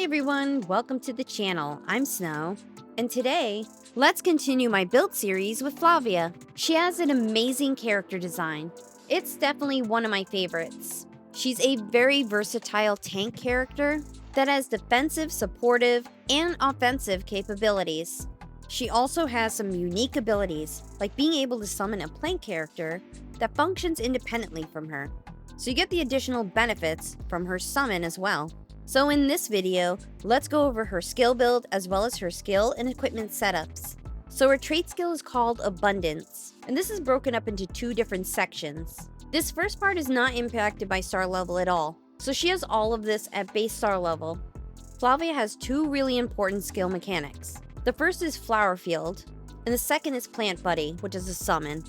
Hi everyone, welcome to the channel. I'm Snow, and today, let's continue my build series with Flavia. She has an amazing character design. It's definitely one of my favorites. She's a very versatile tank character that has defensive, supportive, and offensive capabilities. She also has some unique abilities, like being able to summon a plank character that functions independently from her. So you get the additional benefits from her summon as well. So in this video, let's go over her skill build as well as her skill and equipment setups. So her trait skill is called Abundance, and this is broken up into two different sections. This first part is not impacted by star level at all, so she has all of this at base star level. Flavia has two really important skill mechanics. The first is Flower Field, and the second is Plant Buddy, which is a summon.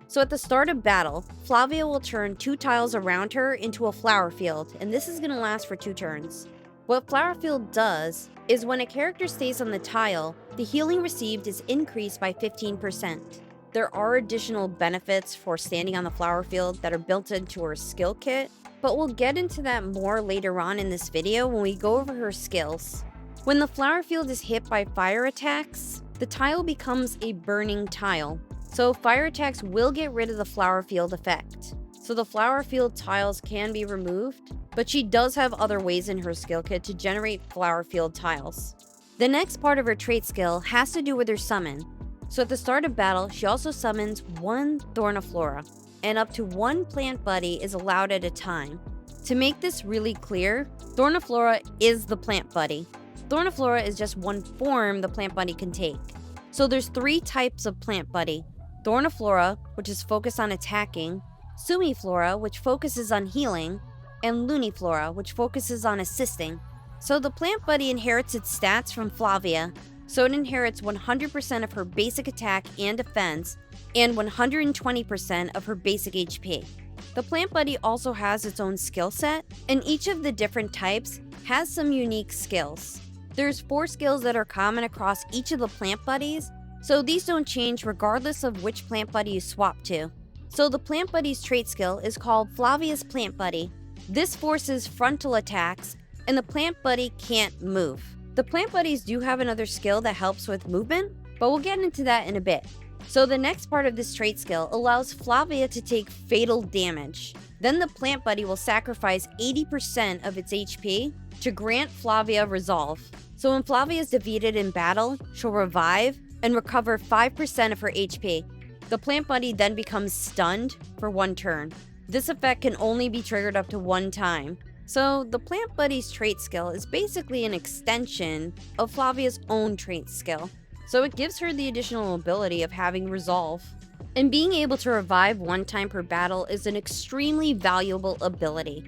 So at the start of battle, Flavia will turn 2 tiles around her into a flower field, and this is going to last for 2 turns. What Flower Field does is when a character stays on the tile, the healing received is increased by 15%. There are additional benefits for standing on the flower field that are built into her skill kit, but we'll get into that more later on in this video when we go over her skills. When the flower field is hit by fire attacks, the tile becomes a burning tile. So fire attacks will get rid of the flower field effect. So the flower field tiles can be removed, but she does have other ways in her skill kit to generate flower field tiles. The next part of her trait skill has to do with her summon. So at the start of battle, she also summons 1 Thorniflora, and up to 1 plant buddy is allowed at a time. To make this really clear, Thorniflora is the plant buddy. Thorniflora is just one form the plant buddy can take. So there's 3 types of plant buddy. Thorniflora, which is focused on attacking, Sumiflora, which focuses on healing, and Luniflora, which focuses on assisting. So the plant buddy inherits its stats from Flavia, so it inherits 100% of her basic attack and defense, and 120% of her basic HP. The plant buddy also has its own skill set, and each of the different types has some unique skills. There's 4 skills that are common across each of the plant buddies, so these don't change regardless of which plant buddy you swap to. So the plant buddy's trait skill is called Flavia's Plant Buddy. This forces frontal attacks, and the plant buddy can't move. The plant buddies do have another skill that helps with movement, but we'll get into that in a bit. So the next part of this trait skill allows Flavia to take fatal damage. Then the plant buddy will sacrifice 80% of its HP to grant Flavia resolve. So when Flavia is defeated in battle, she'll revive and recover 5% of her HP. The plant buddy then becomes stunned for 1 turn. This effect can only be triggered up to 1 time. So the plant buddy's trait skill is basically an extension of Flavia's own trait skill. So it gives her the additional ability of having resolve. And being able to revive 1 time per battle is an extremely valuable ability.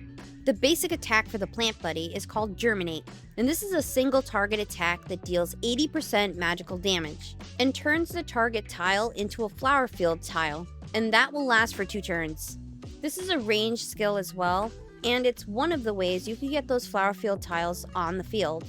The basic attack for the plant buddy is called Germinate, and this is a single target attack that deals 80% magical damage and turns the target tile into a flower field tile, and that will last for 2 turns. This is a ranged skill as well, and it's one of the ways you can get those flower field tiles on the field.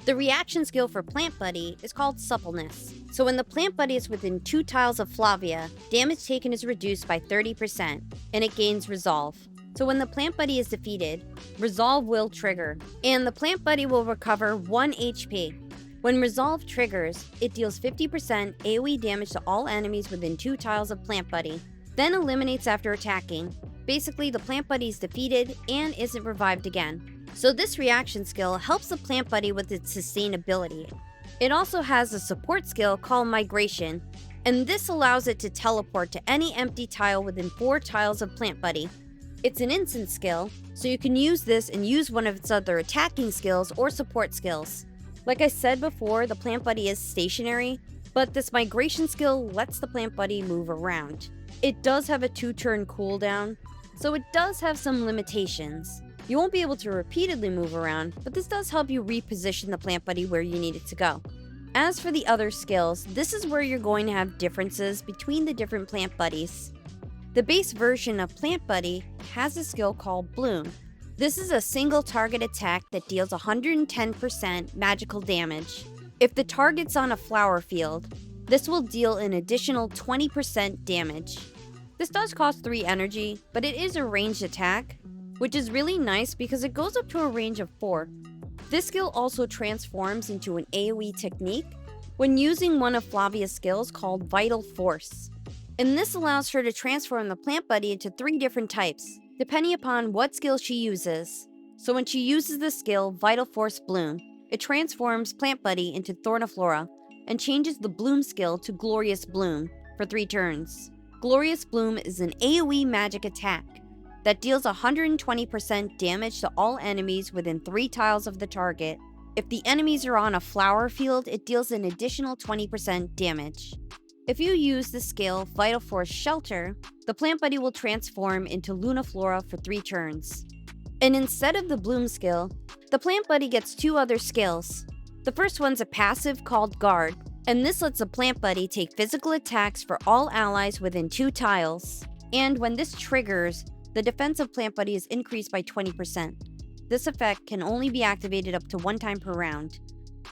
The reaction skill for Plant Buddy is called Suppleness. So when the Plant Buddy is within 2 tiles of Flavia, damage taken is reduced by 30%, and it gains Resolve. So when the plant buddy is defeated, Resolve will trigger, and the plant buddy will recover 1 HP. When Resolve triggers, it deals 50% AoE damage to all enemies within 2 tiles of plant buddy, then eliminates after attacking. Basically, the plant buddy is defeated and isn't revived again. So this reaction skill helps the plant buddy with its sustainability. It also has a support skill called Migration, and this allows it to teleport to any empty tile within 4 tiles of plant buddy. It's an instant skill, so you can use this and use one of its other attacking skills or support skills. Like I said before, the plant buddy is stationary, but this migration skill lets the plant buddy move around. It does have a 2-turn cooldown, so it does have some limitations. You won't be able to repeatedly move around, but this does help you reposition the plant buddy where you need it to go. As for the other skills, this is where you're going to have differences between the different plant buddies. The base version of Plant Buddy has a skill called Bloom. This is a single target attack that deals 110% magical damage. If the target's on a flower field, this will deal an additional 20% damage. This does cost 3 energy, but it is a ranged attack, which is really nice because it goes up to a range of 4. This skill also transforms into an AoE technique when using one of Flavia's skills called Vital Force. And this allows her to transform the plant buddy into 3 different types, depending upon what skill she uses. So when she uses the skill Vital Force Bloom, it transforms plant buddy into Thorniflora and changes the Bloom skill to Glorious Bloom for 3 turns. Glorious Bloom is an AoE magic attack that deals 120% damage to all enemies within 3 tiles of the target. If the enemies are on a flower field, it deals an additional 20% damage. If you use the skill Vital Force Shelter, the plant buddy will transform into Lunaflora for 3 turns. And instead of the Bloom skill, the plant buddy gets 2 other skills. The first one's a passive called Guard, and this lets the plant buddy take physical attacks for all allies within 2 tiles. And when this triggers, the defense of plant buddy is increased by 20%. This effect can only be activated up to 1 time per round.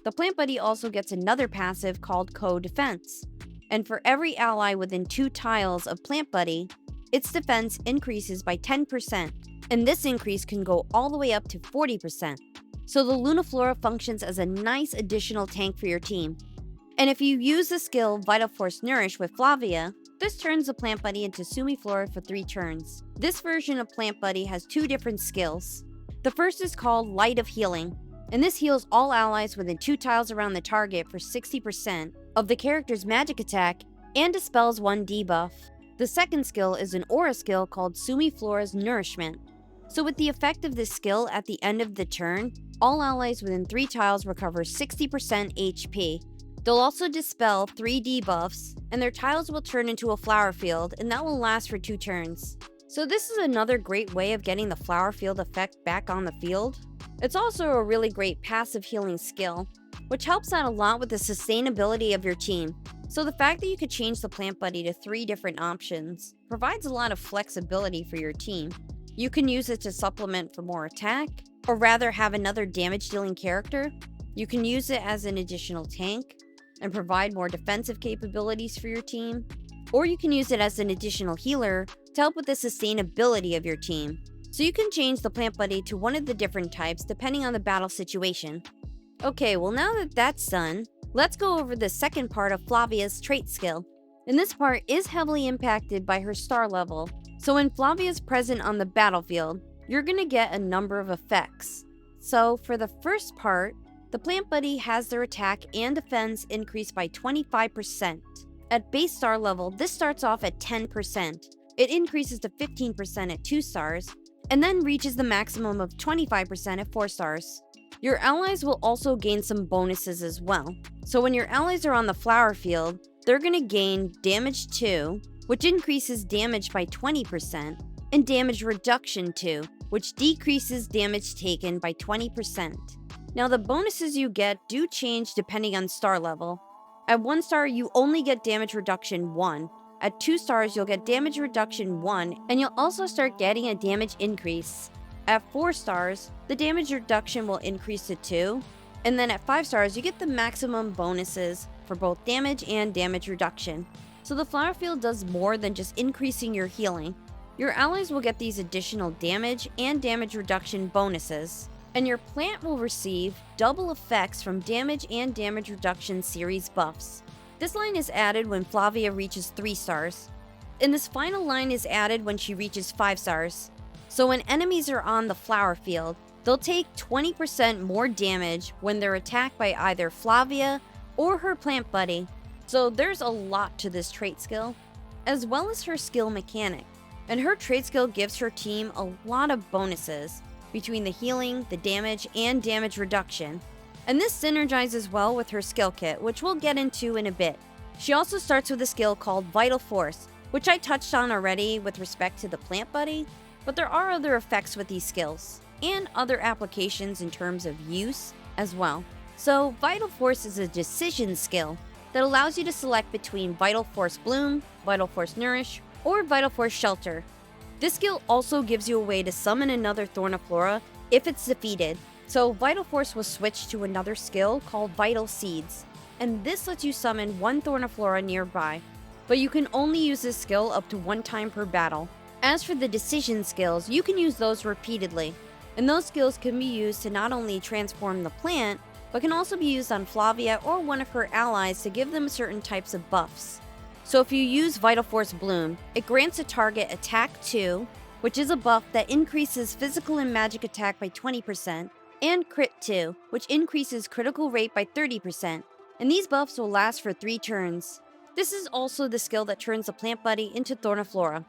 The plant buddy also gets another passive called Co-Defense, and for every ally within 2 tiles of plant buddy, its defense increases by 10%, and this increase can go all the way up to 40%. So the Lunaflora functions as a nice additional tank for your team. And if you use the skill Vital Force Nourish with Flavia, this turns the plant buddy into Sumiflora for 3 turns. This version of plant buddy has 2 different skills. The first is called Light of Healing, and this heals all allies within 2 tiles around the target for 60% of the character's magic attack and dispels 1 debuff. The second skill is an aura skill called Sumiflora's Nourishment. So with the effect of this skill at the end of the turn, all allies within 3 tiles recover 60% HP. They'll also dispel 3 debuffs, and their tiles will turn into a flower field, and that will last for 2 turns. So this is another great way of getting the flower field effect back on the field. It's also a really great passive healing skill, which helps out a lot with the sustainability of your team. So the fact that you could change the plant buddy to 3 different options provides a lot of flexibility for your team. You can use it to supplement for more attack, or rather have another damage dealing character. You can use it as an additional tank and provide more defensive capabilities for your team. Or you can use it as an additional healer to help with the sustainability of your team. So you can change the plant buddy to one of the different types depending on the battle situation. Okay, well now that that's done, let's go over the second part of Flavia's trait skill. And this part is heavily impacted by her star level. So when Flavia is present on the battlefield, you're going to get a number of effects. So for the first part, the plant buddy has their attack and defense increased by 25%. At base star level, this starts off at 10%. It increases to 15% at 2 stars, and then reaches the maximum of 25% at 4 stars. Your allies will also gain some bonuses as well. So when your allies are on the flower field, they're going to gain damage 2, which increases damage by 20%, and damage reduction 2, which decreases damage taken by 20%. Now the bonuses you get do change depending on star level. At 1 star, you only get damage reduction 1. At 2 stars, you'll get damage reduction 1, and you'll also start getting a damage increase. At 4 stars, the damage reduction will increase to 2, and then at 5 stars, you get the maximum bonuses for both damage and damage reduction. So the flower field does more than just increasing your healing. Your allies will get these additional damage and damage reduction bonuses, and your plant will receive double effects from damage and damage reduction series buffs. This line is added when Flavia reaches 3 stars, and this final line is added when she reaches 5 stars. So when enemies are on the flower field, they'll take 20% more damage when they're attacked by either Flavia or her plant buddy. So there's a lot to this trait skill, as well as her skill mechanic. And her trait skill gives her team a lot of bonuses between the healing, the damage, and damage reduction. And this synergizes well with her skill kit, which we'll get into in a bit. She also starts with a skill called Vital Force, which I touched on already with respect to the plant buddy, but there are other effects with these skills, and other applications in terms of use as well. So Vital Force is a decision skill that allows you to select between Vital Force Bloom, Vital Force Nourish, or Vital Force Shelter. This skill also gives you a way to summon another Thorniflora if it's defeated. So Vital Force was switched to another skill called Vital Seeds, and this lets you summon 1 Thorniflora nearby, but you can only use this skill up to 1 time per battle. As for the decision skills, you can use those repeatedly, And those skills can be used to not only transform the plant, but can also be used on Flavia or one of her allies to give them certain types of buffs. So if you use Vital Force Bloom, it grants a target Attack 2, which is a buff that increases physical and magic attack by 20%, and Crit 2, which increases critical rate by 30%, and these buffs will last for 3 turns. This is also the skill that turns the plant buddy into Thorniflora.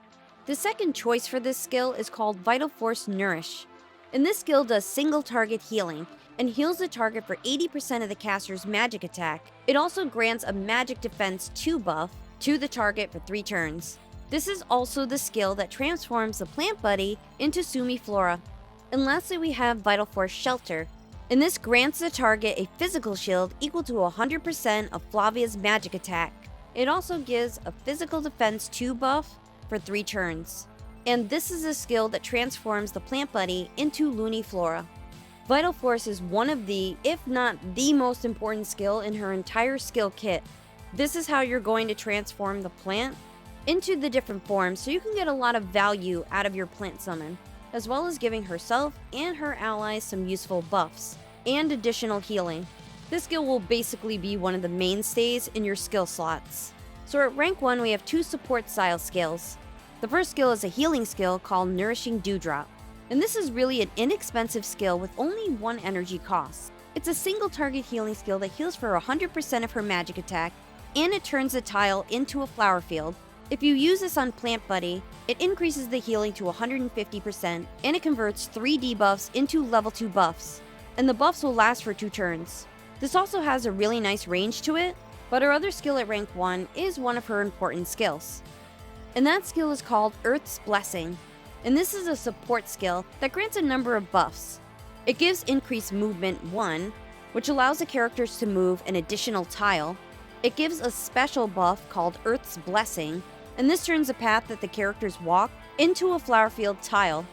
The second choice for this skill is called Vital Force Nourish, and this skill does single target healing, and heals the target for 80% of the caster's magic attack. It also grants a Magic Defense 2 buff to the target for 3 turns. This is also the skill that transforms the plant buddy into Sumiflora. And lastly, we have Vital Force Shelter, and this grants the target a physical shield equal to 100% of Flavia's magic attack. It also gives a Physical Defense 2 buff for 3 turns. And this is a skill that transforms the plant buddy into Luniflora. Vital Force is one of the, if not the most important skill in her entire skill kit. This is how you're going to transform the plant into the different forms so you can get a lot of value out of your plant summon, as well as giving herself and her allies some useful buffs and additional healing. This skill will basically be one of the mainstays in your skill slots. So at rank 1 we have 2 support style skills. The first skill is a healing skill called Nourishing Dewdrop, and this is really an inexpensive skill with only 1 energy cost. It's a single target healing skill that heals for 100% of her magic attack, and it turns the tile into a flower field. If you use this on Plant Buddy, it increases the healing to 150%, and it converts 3 debuffs into level 2 buffs, and the buffs will last for 2 turns. This also has a really nice range to it, but her other skill at rank 1 is one of her important skills. And that skill is called Earth's Blessing, and this is a support skill that grants a number of buffs. It gives increased movement 1, which allows the characters to move an additional tile. It gives a special buff called Earth's Blessing, and this turns the path that the characters walk into a flower field tile.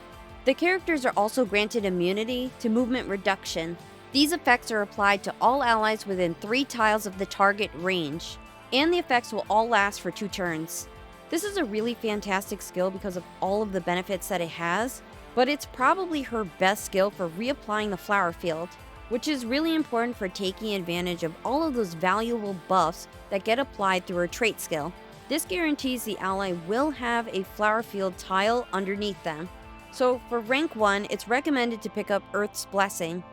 The characters are also granted immunity to movement reduction. These effects are applied to all allies within 3 tiles of the target range, and the effects will all last for 2 turns. This is a really fantastic skill because of all of the benefits that it has, but it's probably her best skill for reapplying the flower field, which is really important for taking advantage of all of those valuable buffs that get applied through her trait skill. This guarantees the ally will have a flower field tile underneath them. So for rank 1, it's recommended to pick up Earth's Blessing.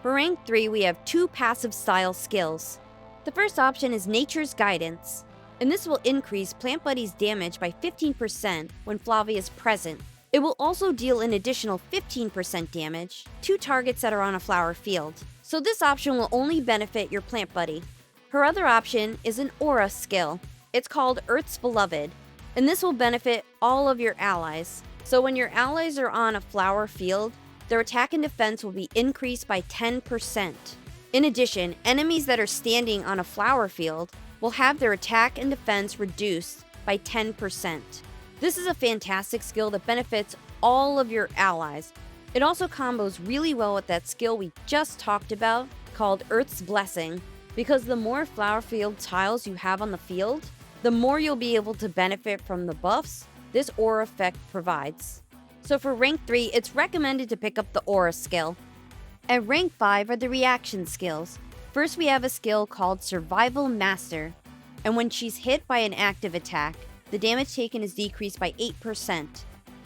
For rank 3, we have 2 passive style skills. The first option is Nature's Guidance, and this will increase Plant Buddy's damage by 15% when Flavia is present. It will also deal an additional 15% damage to targets that are on a flower field. So this option will only benefit your Plant Buddy. Her other option is an Aura skill. It's called Earth's Beloved, and this will benefit all of your allies. So when your allies are on a flower field, their attack and defense will be increased by 10%. In addition, enemies that are standing on a flower field will have their attack and defense reduced by 10%. This is a fantastic skill that benefits all of your allies. It also combos really well with that skill we just talked about called Earth's Blessing, because the more flower field tiles you have on the field, the more you'll be able to benefit from the buffs this aura effect provides. So for rank 3, it's recommended to pick up the Aura skill. At rank 5 are the reaction skills. First we have a skill called Survival Master, and when she's hit by an active attack, the damage taken is decreased by 8%,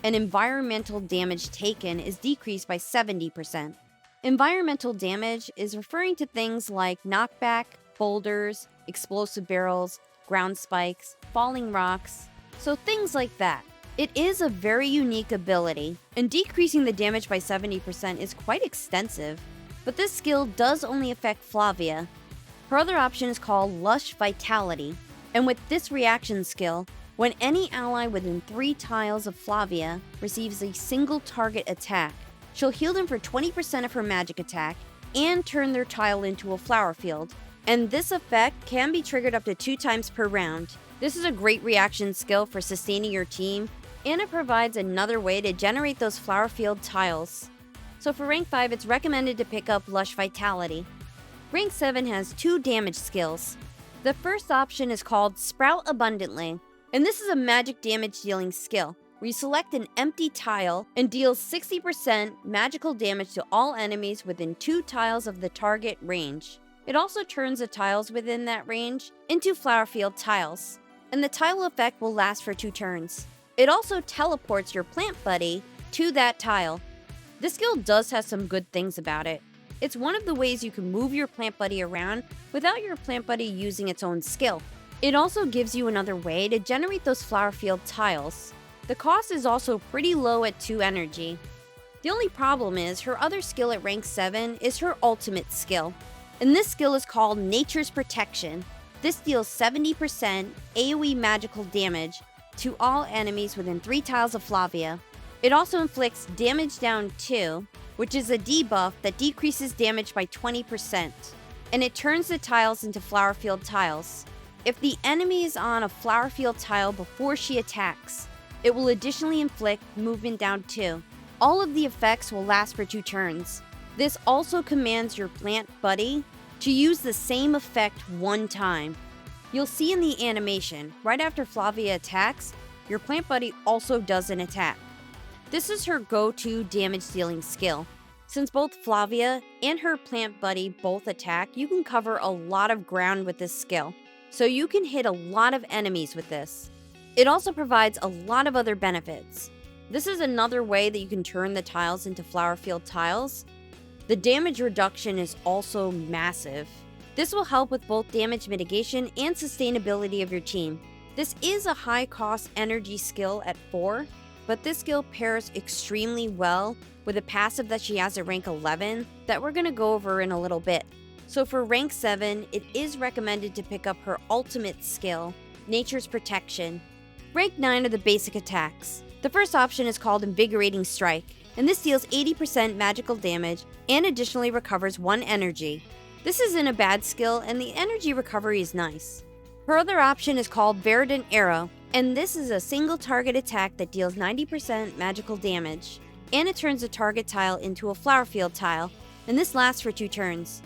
and environmental damage taken is decreased by 70%. Environmental damage is referring to things like knockback, boulders, explosive barrels, ground spikes, falling rocks, so things like that. It is a very unique ability, and decreasing the damage by 70% is quite extensive, but this skill does only affect Flavia. Her other option is called Lush Vitality, and with this reaction skill, when any ally within 3 tiles of Flavia receives a single target attack, she'll heal them for 20% of her magic attack and turn their tile into a flower field. And this effect can be triggered up to 2 times per round. This is a great reaction skill for sustaining your team, and it provides another way to generate those flower field tiles. So for rank 5, it's recommended to pick up Lush Vitality. Rank 7 has 2 damage skills. The first option is called Sprout Abundantly, and this is a magic damage dealing skill. where you select an empty tile and deals 60% magical damage to all enemies within 2 tiles of the target range. It also turns the tiles within that range into flower field tiles, and the tile effect will last for 2 turns. It also teleports your plant buddy to that tile. This skill does have some good things about it. It's one of the ways you can move your plant buddy around without your plant buddy using its own skill. It also gives you another way to generate those flower field tiles. The cost is also pretty low at 2 energy. The only problem is her other skill at rank 7 is her ultimate skill, and this skill is called Nature's Protection. This deals 70% AoE magical damage to all enemies within 3 tiles of Flavia. It also inflicts damage down 2, which is a debuff that decreases damage by 20%, and it turns the tiles into flower field tiles. If the enemy is on a flower field tile before she attacks, it will additionally inflict movement down 2. All of the effects will last for 2 turns. This also commands your plant buddy to use the same effect 1 time. You'll see in the animation, right after Flavia attacks, your plant buddy also does an attack. This is her go-to damage-dealing skill. Since both Flavia and her plant buddy both attack, you can cover a lot of ground with this skill, so you can hit a lot of enemies with this. It also provides a lot of other benefits. This is another way that you can turn the tiles into flower field tiles. The damage reduction is also massive. This will help with both damage mitigation and sustainability of your team. This is a high-cost energy skill at 4, but this skill pairs extremely well with a passive that she has at rank 11 that we're going to go over in a little bit. So for rank 7, it is recommended to pick up her ultimate skill, Nature's Protection. Rank 9 are the basic attacks. The first option is called Invigorating Strike, and this deals 80% magical damage and additionally recovers 1 energy. This isn't a bad skill, and the energy recovery is nice. Her other option is called Verdant Arrow, and this is a single target attack that deals 90% magical damage, and it turns a target tile into a flower field tile, and this lasts for 2 turns.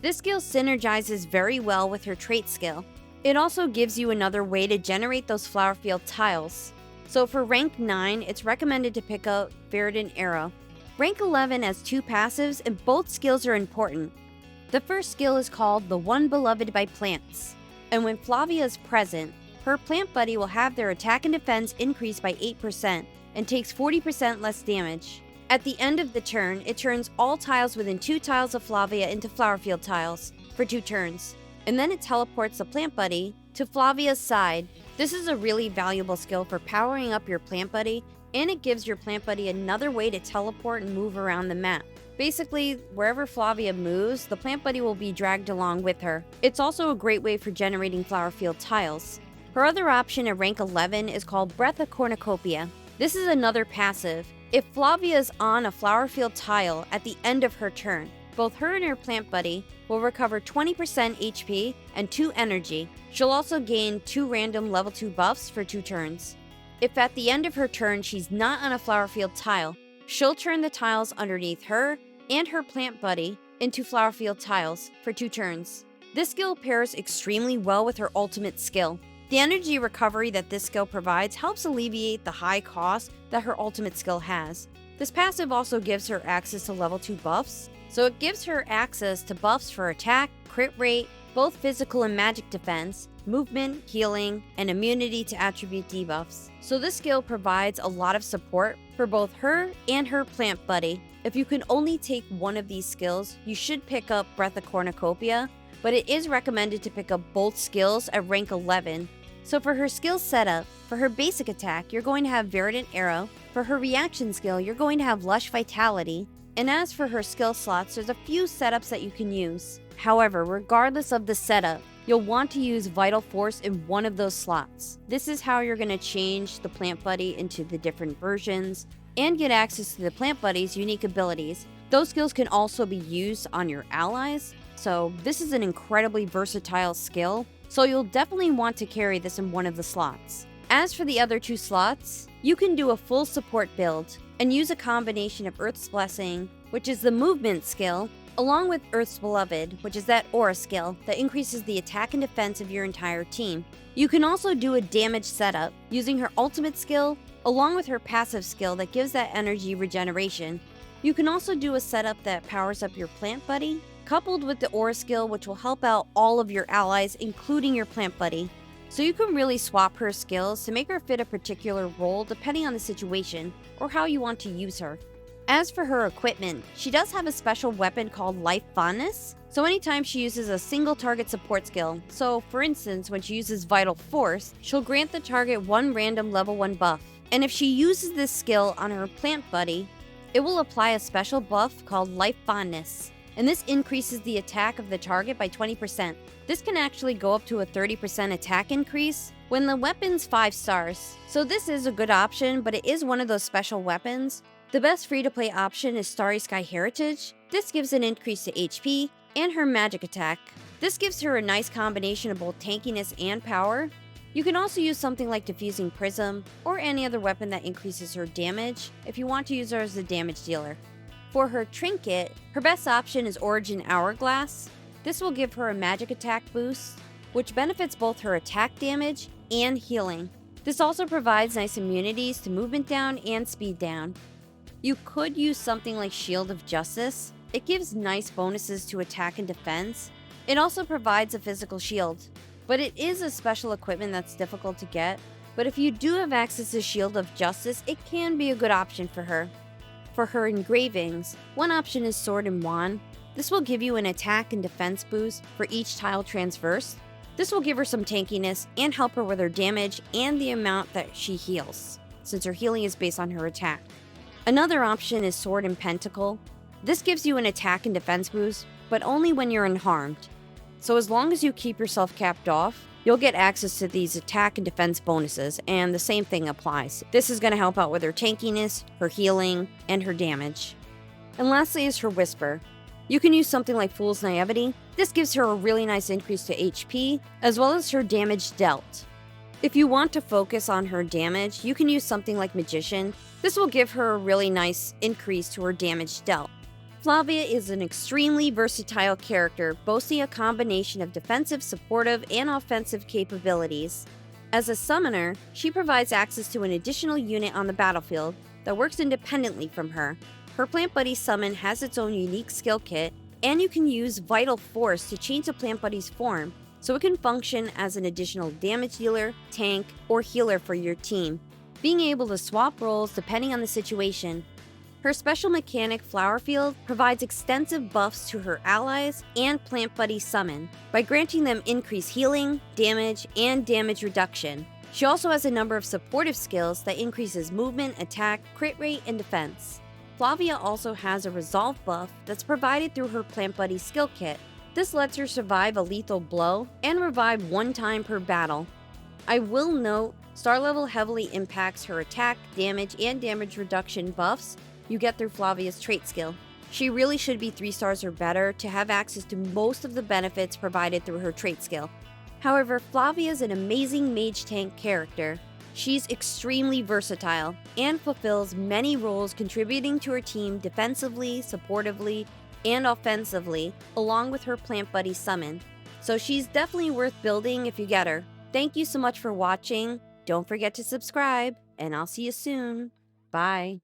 This skill synergizes very well with her trait skill. It also gives you another way to generate those flower field tiles. So for rank 9, it's recommended to pick up Verdant Arrow. Rank 11 has 2 passives, and both skills are important. The first skill is called The One Beloved by Plants, and when Flavia is present, her plant buddy will have their attack and defense increase by 8% and takes 40% less damage. At the end of the turn, it turns all tiles within 2 tiles of Flavia into flower field tiles for 2 turns, and then it teleports the plant buddy to Flavia's side. This is a really valuable skill for powering up your plant buddy, and it gives your plant buddy another way to teleport and move around the map. Basically, wherever Flavia moves, the plant buddy will be dragged along with her. It's also a great way for generating flower field tiles. Her other option at rank 11 is called Breath of Cornucopia. This is another passive. If Flavia is on a flower field tile at the end of her turn, both her and her plant buddy will recover 20% HP and 2 energy. She'll also gain 2 random level 2 buffs for 2 turns. If at the end of her turn she's not on a flower field tile, she'll turn the tiles underneath her and her plant buddy into flower field tiles for 2 turns. This skill pairs extremely well with her ultimate skill. The energy recovery that this skill provides helps alleviate the high cost that her ultimate skill has. This passive also gives her access to level 2 buffs, so it gives her access to buffs for attack, crit rate, both physical and magic defense, movement, healing, and immunity to attribute debuffs. So this skill provides a lot of support for both her and her plant buddy. If you can only take one of these skills, you should pick up Breath of Cornucopia, but it is recommended to pick up both skills at rank 11. So for her skill setup, for her basic attack, you're going to have Verdant Arrow. For her reaction skill, you're going to have Lush Vitality. And as for her skill slots, there's a few setups that you can use. However, regardless of the setup, you'll want to use Vital Force in one of those slots. This is how you're going to change the plant buddy into the different versions and get access to the plant buddy's unique abilities. Those skills can also be used on your allies, so this is an incredibly versatile skill, so you'll definitely want to carry this in one of the slots. As for the other 2 slots, you can do a full support build and use a combination of Earth's Blessing, which is the movement skill, along with Earth's Beloved, which is that aura skill that increases the attack and defense of your entire team. You can also do a damage setup using her ultimate skill, along with her passive skill that gives that energy regeneration. You can also do a setup that powers up your plant buddy, coupled with the aura skill, which will help out all of your allies, including your plant buddy. So you can really swap her skills to make her fit a particular role depending on the situation or how you want to use her. As for her equipment, she does have a special weapon called Life Fondness. So anytime she uses a single target support skill, so for instance when she uses Vital Force, she'll grant the target one random level 1 buff. And if she uses this skill on her plant buddy, it will apply a special buff called Life Fondness. And this increases the attack of the target by 20%. This can actually go up to a 30% attack increase when the weapon's 5 stars. So this is a good option, but it is one of those special weapons. The best free-to-play option is Starry Sky Heritage. This gives an increase to HP and her magic attack. This gives her a nice combination of both tankiness and power. You can also use something like Diffusing Prism or any other weapon that increases her damage if you want to use her as a damage dealer. For her trinket, her best option is Origin Hourglass. This will give her a magic attack boost, which benefits both her attack damage and healing. This also provides nice immunities to movement down and speed down. You could use something like Shield of Justice. It gives nice bonuses to attack and defense. It also provides a physical shield, but it is a special equipment that's difficult to get. But if you do have access to Shield of Justice, it can be a good option for her. For her engravings, one option is Sword and Wand. This will give you an attack and defense boost for each tile transverse. This will give her some tankiness and help her with her damage and the amount that she heals, since her healing is based on her attack. Another option is Sword and Pentacle. This gives you an attack and defense boost, but only when you're unharmed. So as long as you keep yourself capped off, you'll get access to these attack and defense bonuses, and the same thing applies. This is going to help out with her tankiness, her healing, and her damage. And lastly is her Whisper. You can use something like Fool's Naivety. This gives her a really nice increase to HP, as well as her damage dealt. If you want to focus on her damage, you can use something like Magician. This will give her a really nice increase to her damage dealt. Flavia is an extremely versatile character, boasting a combination of defensive, supportive, and offensive capabilities. As a summoner, she provides access to an additional unit on the battlefield that works independently from her. Her Plant Buddy summon has its own unique skill kit, and you can use Vital Force to change the Plant Buddy's form, so it can function as an additional damage dealer, tank, or healer for your team, being able to swap roles depending on the situation. Her special mechanic Flower Field provides extensive buffs to her allies and Plant Buddy summon by granting them increased healing, damage, and damage reduction. She also has a number of supportive skills that increases movement, attack, crit rate, and defense. Flavia also has a resolve buff that's provided through her Plant Buddy skill kit. This lets her survive a lethal blow and revive one time per battle. I will note, star level heavily impacts her attack, damage, and damage reduction buffs you get through Flavia's trait skill. She really should be 3 stars or better to have access to most of the benefits provided through her trait skill. However, Flavia is an amazing mage tank character. She's extremely versatile and fulfills many roles, contributing to her team defensively, supportively, and offensively, along with her Plant Buddy summon. So she's definitely worth building if you get her. Thank you so much for watching. Don't forget to subscribe, and I'll see you soon. Bye.